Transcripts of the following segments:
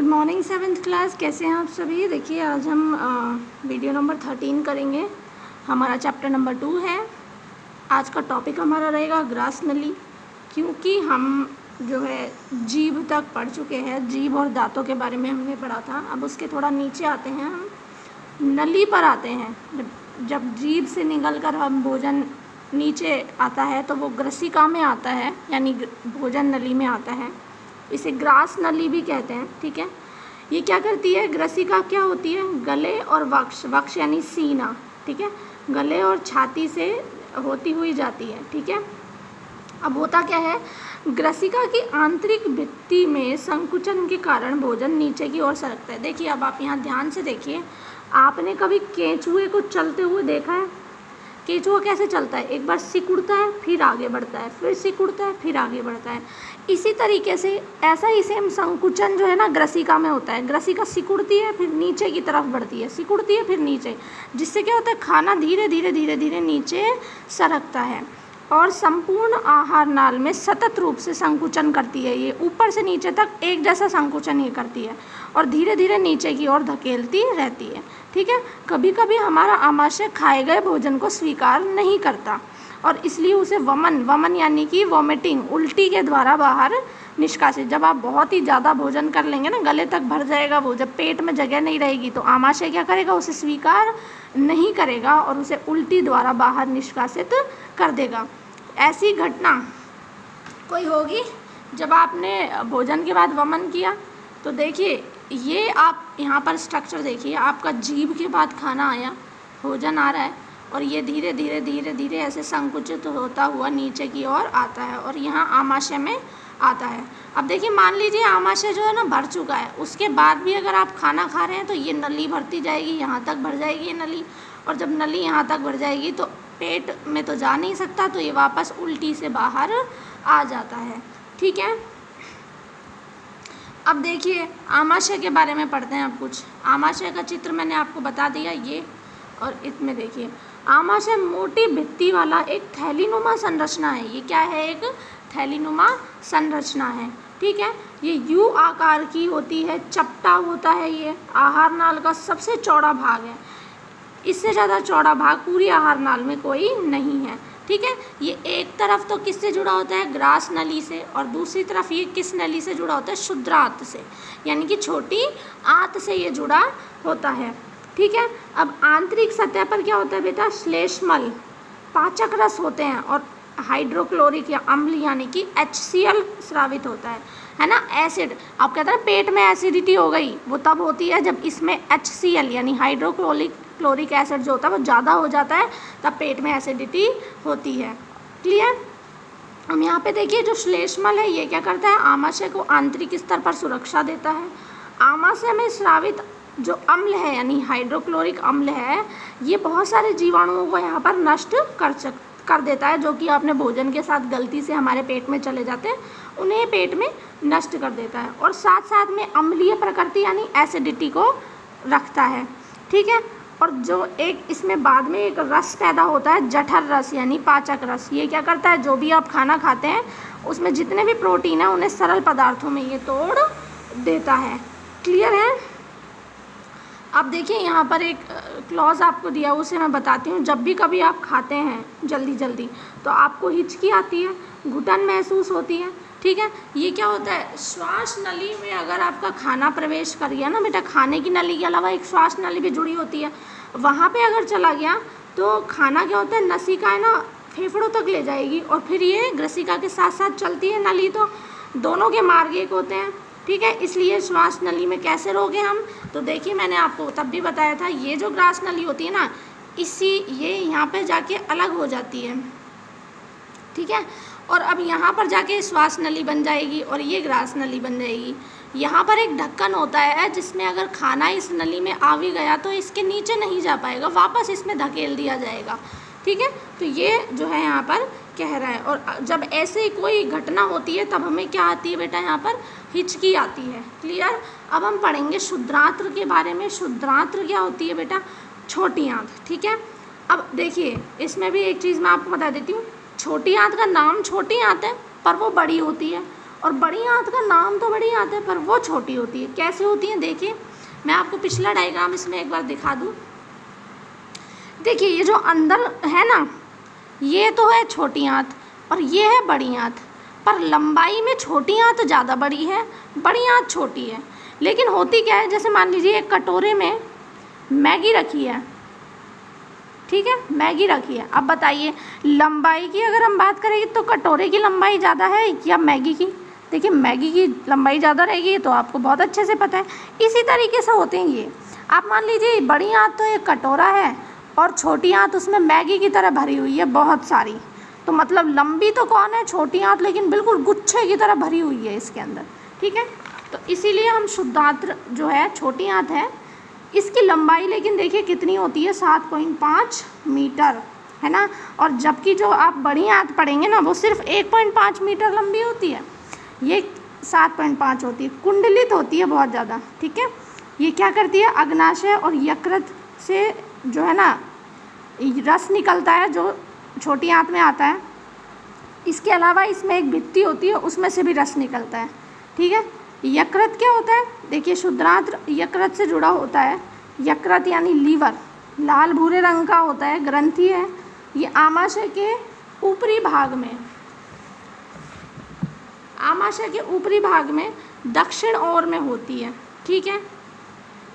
Good morning seventh class, कैसे हैं आप सभी। देखिए आज हम वीडियो नंबर 13 करेंगे। हमारा चैप्टर नंबर 2 है। आज का टॉपिक हमारा रहेगा ग्रास नली, क्योंकि हम जो है जीभ तक पढ़ चुके हैं। जीभ और दांतों के बारे में हमने पढ़ा था। अब उसके थोड़ा नीचे आते हैं, हम नली पर आते हैं। जब जीभ से निकल कर हम भोजन नीचे आता है तो वो ग्रसिका में आता है, यानी भोजन नली में आता है। इसे ग्रास नली भी कहते हैं। ठीक है, ये क्या करती है, ग्रसिका क्या होती है, गले और वक्ष, वक्ष यानी सीना, ठीक है, गले और छाती से होती हुई जाती है। ठीक है, अब होता क्या है, ग्रसिका की आंतरिक भित्ति में संकुचन के कारण भोजन नीचे की ओर सरकता है। देखिए अब आप यहाँ ध्यान से देखिए, आपने कभी केंचुए को चलते हुए देखा है? केंचुआ कैसे चलता है, एक बार सिकुड़ता है फिर आगे बढ़ता है, फिर सिकुड़ता है फिर आगे बढ़ता है। इसी तरीके से ऐसा ही सेम संकुचन जो है ना ग्रसिका में होता है। ग्रसिका सिकुड़ती है फिर नीचे की तरफ बढ़ती है, सिकुड़ती है फिर नीचे, जिससे क्या होता है, खाना धीरे धीरे धीरे धीरे नीचे सरकता है और संपूर्ण आहार नाल में सतत रूप से संकुचन करती है। ये ऊपर से नीचे तक एक जैसा संकुचन ये करती है और धीरे धीरे नीचे की ओर धकेलती रहती है। ठीक है, कभी कभी हमारा आमाशय खाए गए भोजन को स्वीकार नहीं करता और इसलिए उसे वमन यानी कि वॉमिटिंग, उल्टी के द्वारा बाहर निष्कासित। जब आप बहुत ही ज़्यादा भोजन कर लेंगे ना, गले तक भर जाएगा वो, जब पेट में जगह नहीं रहेगी तो आमाशय क्या करेगा, उसे स्वीकार नहीं करेगा और उसे उल्टी द्वारा बाहर निष्कासित कर देगा। ऐसी घटना कोई होगी जब आपने भोजन के बाद वमन किया। तो देखिए ये आप यहाँ पर स्ट्रक्चर देखिए, आपका जीभ के बाद खाना आया, भोजन आ रहा है और ये धीरे धीरे धीरे धीरे ऐसे संकुचित होता हुआ नीचे की ओर आता है और यहाँ आमाशय में आता है। अब देखिए मान लीजिए आमाशय जो है ना भर चुका है, उसके बाद भी अगर आप खाना खा रहे हैं तो ये नली भरती जाएगी, यहाँ तक भर जाएगी ये नली, और जब नली यहाँ तक भर जाएगी तो पेट में तो जा नहीं सकता, तो ये वापस उल्टी से बाहर आ जाता है। ठीक है, अब देखिए आमाशय के बारे में पढ़ते हैं। अब कुछ आमाशय का चित्र मैंने आपको बता दिया ये, और इसमें देखिए आमाशय मोटी भित्ति वाला एक थैलीनुमा संरचना है। ये क्या है, एक थैलीनुमा संरचना है। ठीक है, ये यू आकार की होती है, चपटा होता है, ये आहार नाल का सबसे चौड़ा भाग है। इससे ज़्यादा चौड़ा भाग पूरी आहार नाल में कोई नहीं है। ठीक है, ये एक तरफ तो किससे जुड़ा होता है, ग्रास नली से, और दूसरी तरफ ये किस नली से जुड़ा होता है, शुद्रांत से, यानी कि छोटी आंत से ये जुड़ा होता है। ठीक है, अब आंतरिक सतह पर क्या होता है बेटा, श्लेष्मल पाचक रस होते हैं और हाइड्रोक्लोरिक या अम्ल यानी कि HCl स्रावित होता है ना, एसिड। आप कहते हैं पेट में एसिडिटी हो गई, वो तब होती है जब इसमें HCl यानी हाइड्रोक्लोरिक एसिड जो होता है वो ज़्यादा हो जाता है, तब पेट में एसिडिटी होती है। क्लियर। हम यहाँ पे देखिए जो श्लेष्मल है ये क्या करता है, आमाशय को आंतरिक स्तर पर सुरक्षा देता है। आमाशय में स्रावित जो अम्ल है यानी हाइड्रोक्लोरिक अम्ल है, ये बहुत सारे जीवाणुओं को यहाँ पर नष्ट कर देता है, जो कि आपने भोजन के साथ गलती से हमारे पेट में चले जाते हैं, उन्हें पेट में नष्ट कर देता है और साथ साथ में अम्लीय प्रकृति यानी एसिडिटी को रखता है। ठीक है, और जो एक इसमें बाद में एक रस पैदा होता है, जठर रस यानी पाचक रस, ये क्या करता है, जो भी आप खाना खाते हैं उसमें जितने भी प्रोटीन है उन्हें सरल पदार्थों में ये तोड़ देता है। क्लियर है। अब देखिए यहाँ पर एक क्लॉज आपको दिया, उसे मैं बताती हूँ। जब भी कभी आप खाते हैं जल्दी जल्दी तो आपको हिचकी आती है, घुटन महसूस होती है। ठीक है, ये क्या होता है, श्वास नली में अगर आपका खाना प्रवेश कर गया ना बेटा, खाने की नली के अलावा एक श्वास नली भी जुड़ी होती है, वहाँ पे अगर चला गया तो खाना क्या होता है, नसिका है ना फेफड़ों तक ले जाएगी और फिर ये ग्रसिका के साथ साथ चलती है नली, तो दोनों के मार्ग एक होते हैं। ठीक है, इसलिए श्वास नली में कैसे रोके हम, तो देखिए मैंने आपको तब भी बताया था, ये जो ग्रास नली होती है ना, ये यहाँ पे जाके अलग हो जाती है। ठीक है, और अब यहाँ पर जाके श्वास नली बन जाएगी और ये ग्रास नली बन जाएगी। यहाँ पर एक ढक्कन होता है जिसमें अगर खाना इस नली में आ भी गया तो इसके नीचे नहीं जा पाएगा, वापस इसमें धकेल दिया जाएगा। ठीक है, तो ये जो है यहाँ पर कह रहा है। और जब ऐसे कोई घटना होती है तब हमें क्या आती है बेटा, यहाँ पर हिचकी आती है। क्लियर। अब हम पढ़ेंगे शुद्रांत्र के बारे में। शुद्रांत्र क्या होती है बेटा, छोटी आंत। ठीक है, अब देखिए इसमें भी एक चीज़ मैं आपको बता देती हूँ, छोटी आंत का नाम छोटी आंत है पर वो बड़ी होती है, और बड़ी आंत का नाम तो बड़ी आंत है पर वो छोटी होती है। कैसे होती है देखिए, मैं आपको पिछला डायग्राम इसमें एक बार दिखा दूँ। देखिए ये जो अंदर है ना, ये तो है छोटी आंत और ये है बड़ी आंत, पर लंबाई में छोटी आंत ज़्यादा बड़ी है, बड़ी आंत छोटी है। लेकिन होती क्या है, जैसे मान लीजिए एक कटोरे में मैगी रखी है, ठीक है, मैगी रखी है। अब बताइए लंबाई की अगर हम बात करेंगे तो कटोरे की लंबाई ज़्यादा है या मैगी की? देखिए मैगी की लंबाई ज़्यादा रहेगी, तो आपको बहुत अच्छे से पता है। इसी तरीके से होते हैं ये। आप मान लीजिए बड़ी आंत तो एक कटोरा है और छोटी आंत उसमें मैगी की तरह भरी हुई है बहुत सारी, तो मतलब लंबी तो कौन है, छोटी आंत, लेकिन बिल्कुल गुच्छे की तरह भरी हुई है इसके अंदर, ठीक है। तो इसीलिए हम शुद्धांत जो है छोटी आंत है, इसकी लंबाई लेकिन देखिए कितनी होती है, 7.5 मीटर, है ना। और जबकि जो आप बड़ी आंत पढ़ेंगे ना वो सिर्फ 1.5 मीटर लंबी होती है, ये 7.5 होती है, कुंडलित होती है बहुत ज़्यादा, ठीक है। ये क्या करती है, अग्नाशय और यकृत से जो है ना रस निकलता है जो छोटी आंत में आता है। इसके अलावा इसमें एक भित्ति होती है, उसमें से भी रस निकलता है, ठीक है। यकृत क्या होता है, देखिए शुद्धांत यकृत से जुड़ा होता है। यकृत यानी लीवर लाल भूरे रंग का होता है, ग्रंथि है। ये आमाशय के ऊपरी भाग में, आमाशय के ऊपरी भाग में दक्षिण ओर में होती है, ठीक है।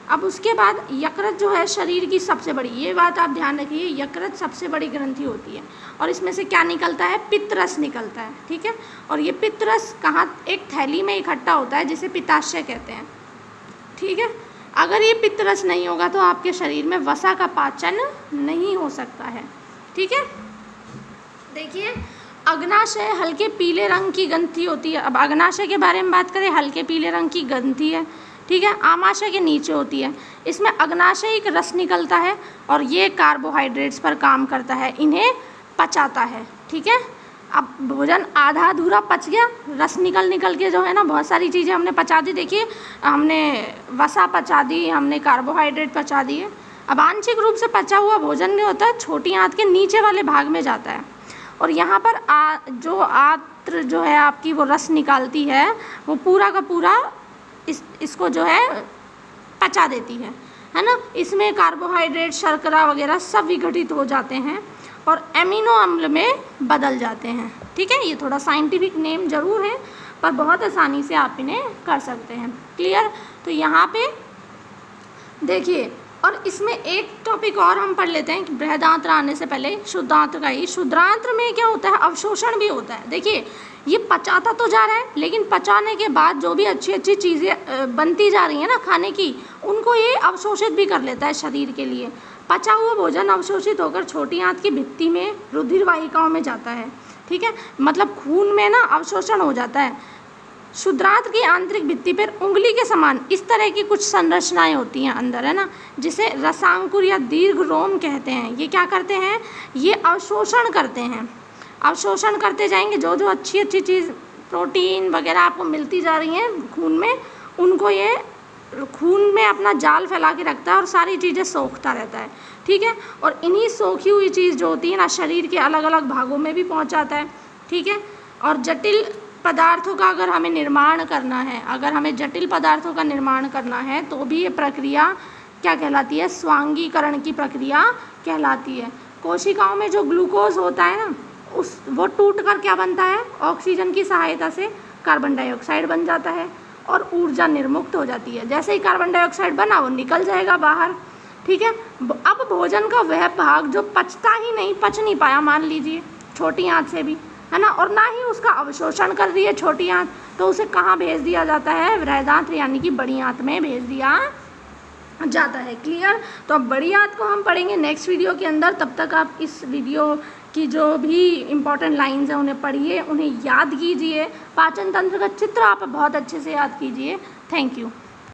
अब उसके बाद यकृत जो है शरीर की सबसे बड़ी, ये बात आप ध्यान रखिए, यकृत सबसे बड़ी ग्रंथि होती है और इसमें से क्या निकलता है, पित्तरस निकलता है, ठीक है। और ये पित्तरस कहाँ, एक थैली में इकट्ठा होता है जिसे पित्ताशय कहते हैं, ठीक है। अगर ये पित्तरस नहीं होगा तो आपके शरीर में वसा का पाचन नहीं हो सकता है, ठीक है। देखिए अग्नाशय हल्के पीले रंग की ग्रंथि होती है। अब अग्नाशय के बारे में बात करें, हल्के पीले रंग की ग्रंथि है, ठीक है, आमाशय के नीचे होती है। इसमें अग्नाशयिक रस निकलता है और ये कार्बोहाइड्रेट्स पर काम करता है, इन्हें पचाता है, ठीक है। अब भोजन आधा अधूरा पच गया, रस निकल के जो है ना बहुत सारी चीज़ें हमने पचा दी। देखिए हमने वसा पचा दी, हमने कार्बोहाइड्रेट पचा दिए। अब आंशिक रूप से पचा हुआ भोजन जो होता है छोटी आंत के नीचे वाले भाग में जाता है और यहाँ पर जो आंत्र जो है आपकी वो रस निकालती है, वो पूरा का पूरा इसको जो है पचा देती है ना। इसमें कार्बोहाइड्रेट, शर्करा वगैरह सब विघटित हो जाते हैं और एमिनो अम्ल में बदल जाते हैं, ठीक है। ये थोड़ा साइंटिफिक नेम ज़रूर है पर बहुत आसानी से आप इन्हें कर सकते हैं, क्लियर। तो यहाँ पे देखिए, और इसमें एक टॉपिक और हम पढ़ लेते हैं कि बृहदांत्र आने से पहले शुद्धांत्र का ही। शुद्धांत्र में क्या होता है, अवशोषण भी होता है। देखिए ये पचाता तो जा रहा है, लेकिन पचाने के बाद जो भी अच्छी अच्छी चीज़ें बनती जा रही हैं ना खाने की, उनको ये अवशोषित भी कर लेता है शरीर के लिए। पचा हुआ भोजन अवशोषित होकर छोटी आंत की भित्ति में रुधिर वाहिकाओं में जाता है, ठीक है, मतलब खून में ना अवशोषण हो जाता है। शुद्धांत्र की आंतरिक भित्ति पर उंगली के समान इस तरह की कुछ संरचनाएं होती हैं अंदर, है ना, जिसे रसांकुर या दीर्घ रोम कहते हैं। ये क्या करते हैं, ये अवशोषण करते हैं, अवशोषण करते जाएंगे। जो जो अच्छी अच्छी चीज़ प्रोटीन वगैरह आपको मिलती जा रही हैं खून में, उनको ये खून में अपना जाल फैला के रखता है और सारी चीज़ें सोखता रहता है, ठीक है। और इन्हीं सोखी हुई चीज़ जो होती है ना शरीर के अलग अलग भागों में भी पहुंचाता है, ठीक है। और जटिल पदार्थों का अगर हमें निर्माण करना है, अगर हमें जटिल पदार्थों का निर्माण करना है तो भी ये प्रक्रिया क्या कहलाती है, स्वांगीकरण की प्रक्रिया कहलाती है। कोशिकाओं में जो ग्लूकोज होता है ना, वो टूट कर क्या बनता है, ऑक्सीजन की सहायता से कार्बन डाइऑक्साइड बन जाता है और ऊर्जा निर्मुक्त हो जाती है। जैसे ही कार्बन डाइऑक्साइड बना वो निकल जाएगा बाहर, ठीक है। अब भोजन का वह भाग जो पच नहीं पाया, मान लीजिए छोटी आंत से भी, है ना, और ना ही उसका अवशोषण कर रही है छोटी आंत, तो उसे कहाँ भेज दिया जाता है, बृहदांत्र यानी कि बड़ी आंत में भेज दिया जाता है, क्लियर। तो अब बड़ी आंत को हम पढ़ेंगे नेक्स्ट वीडियो के अंदर। तब तक आप इस वीडियो की जो भी इम्पोर्टेंट लाइंस हैं उन्हें पढ़िए, उन्हें याद कीजिए। पाचन तंत्र का चित्र आप बहुत अच्छे से याद कीजिए। Thank you.